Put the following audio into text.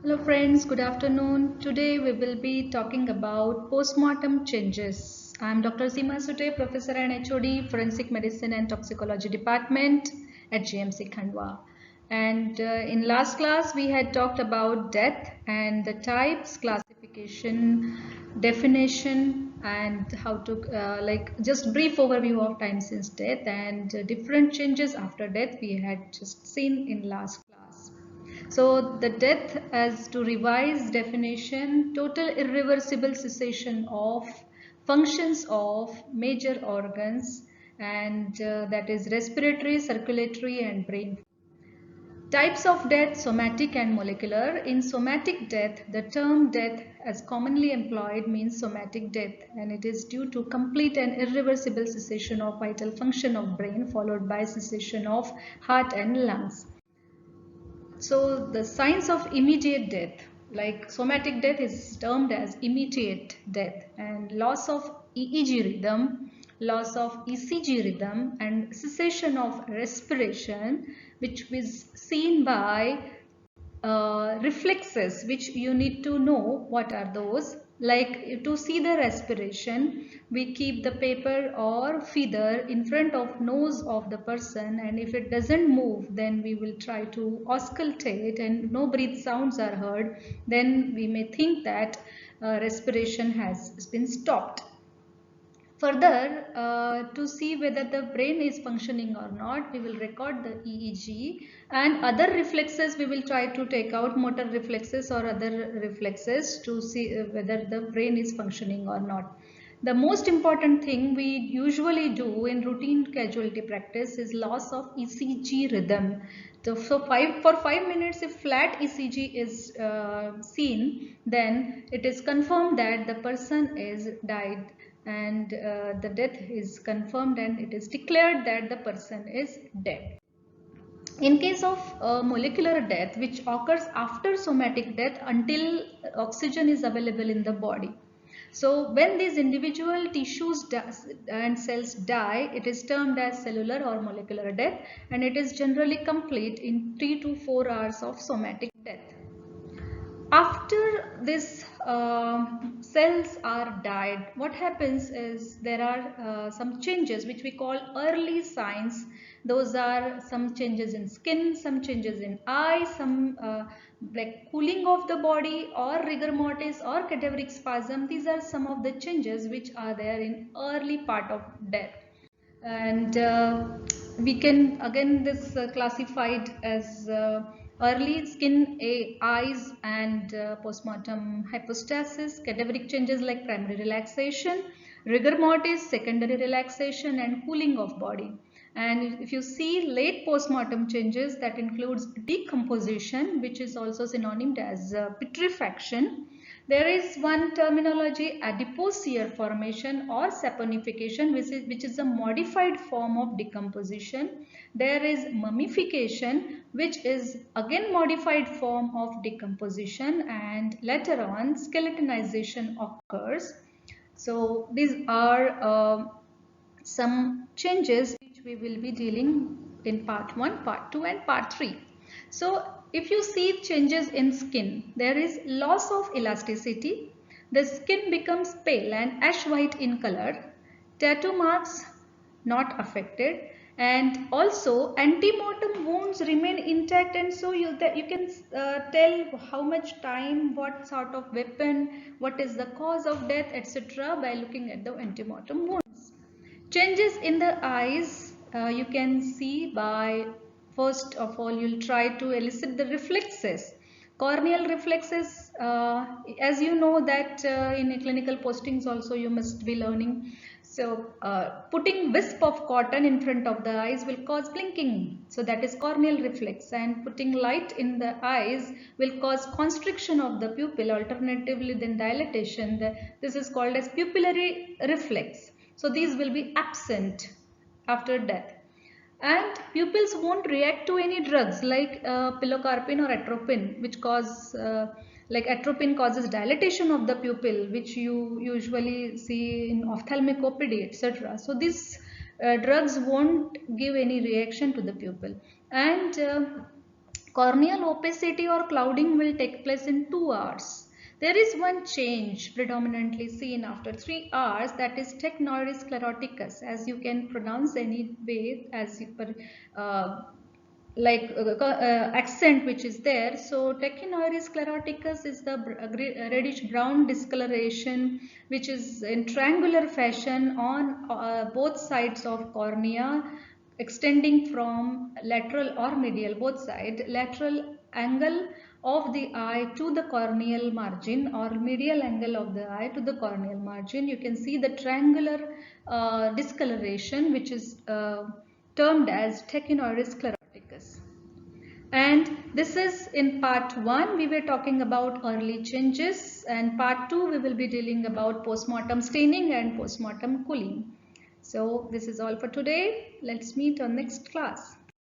Hello friends, good afternoon. Today we will be talking about postmortem changes. I am Dr. Seema Sute, Professor and HOD, Forensic Medicine and Toxicology Department at GMC Khandwa. And in last class we had talked about death and the types, classification, definition and how to just brief overview of time since death and different changes after death we had just seen in last class. So the death, as to revise definition, total irreversible cessation of functions of major organs, and that is respiratory, circulatory and brain. Types of death, somatic and molecular. In somatic death, the term death as commonly employed means somatic death, and it is due to complete and irreversible cessation of vital function of brain followed by cessation of heart and lungs. So the signs of immediate death, like somatic death is termed as immediate death, and loss of EEG rhythm, loss of ECG rhythm and cessation of respiration, which is seen by reflexes, which you need to know what are those. Like to see the respiration, we keep the paper or feather in front of nose of the person, and if it doesn't move then we will try to auscultate and no breath sounds are heard, then we may think that respiration has been stopped. Further, to see whether the brain is functioning or not, we will record the EEG, and other reflexes we will try to take out, motor reflexes or other reflexes, to see whether the brain is functioning or not. The most important thing we usually do in routine casualty practice is loss of ECG rhythm. So for 5 minutes, if flat ECG is seen, then it is confirmed that the person is died, and the death is confirmed and it is declared that the person is dead. In case of molecular death, which occurs after somatic death until oxygen is available in the body. So when these individual tissues and cells die, it is termed as cellular or molecular death, and it is generally complete in 3 to 4 hours of somatic death. After this cells are died, what happens is there are some changes which we call early signs. Those are some changes in skin, some changes in eye, some like cooling of the body or rigor mortis or cadaveric spasm. These are some of the changes which are there in early part of death. And we can again this classified as early skin, eyes and postmortem hypostasis, cadaveric changes like primary relaxation, rigor mortis, secondary relaxation and cooling of body. And if you see late postmortem changes, that includes decomposition, which is also synonymous as putrefaction. There is one terminology, adipose sear formation or saponification, which is a modified form of decomposition. There is mummification, which is again modified form of decomposition, and later on skeletonization occurs. So these are some changes which we will be dealing in part 1, part 2 and part 3. So if you see changes in skin, there is loss of elasticity. The skin becomes pale and ash white in color. Tattoo marks not affected, and also antemortem wounds remain intact, and so you can tell how much time, what sort of weapon, what is the cause of death, etc. by looking at the antemortem wounds. Changes in the eyes, you can see by, first of all, you'll try to elicit the reflexes. Corneal reflexes, as you know that in clinical postings also you must be learning. So putting wisp of cotton in front of the eyes will cause blinking. So that is corneal reflex, and putting light in the eyes will cause constriction of the pupil, alternatively then dilatation. This is called as pupillary reflex. So these will be absent after death. And pupils won't react to any drugs like pilocarpine or atropine, which cause like atropine causes dilatation of the pupil, which you usually see in ophthalmicopedy, etc. So these drugs won't give any reaction to the pupil. And Corneal opacity or clouding will take place in 2 hours. There is one change predominantly seen after 3 hours, that is tecnoides scleroticus, as you can pronounce any way as per accent which is there. So tecnoides scleroticus is the reddish brown discoloration which is in triangular fashion on both sides of cornea, extending from lateral or medial, both sides, lateral angle of the eye to the corneal margin or medial angle of the eye to the corneal margin. You can see the triangular discoloration which is termed as tecnoides scleroticus. And this is in part 1 we were talking about early changes, and part 2 we will be dealing about postmortem staining and postmortem cooling. So this is all for today. Let's meet on next class.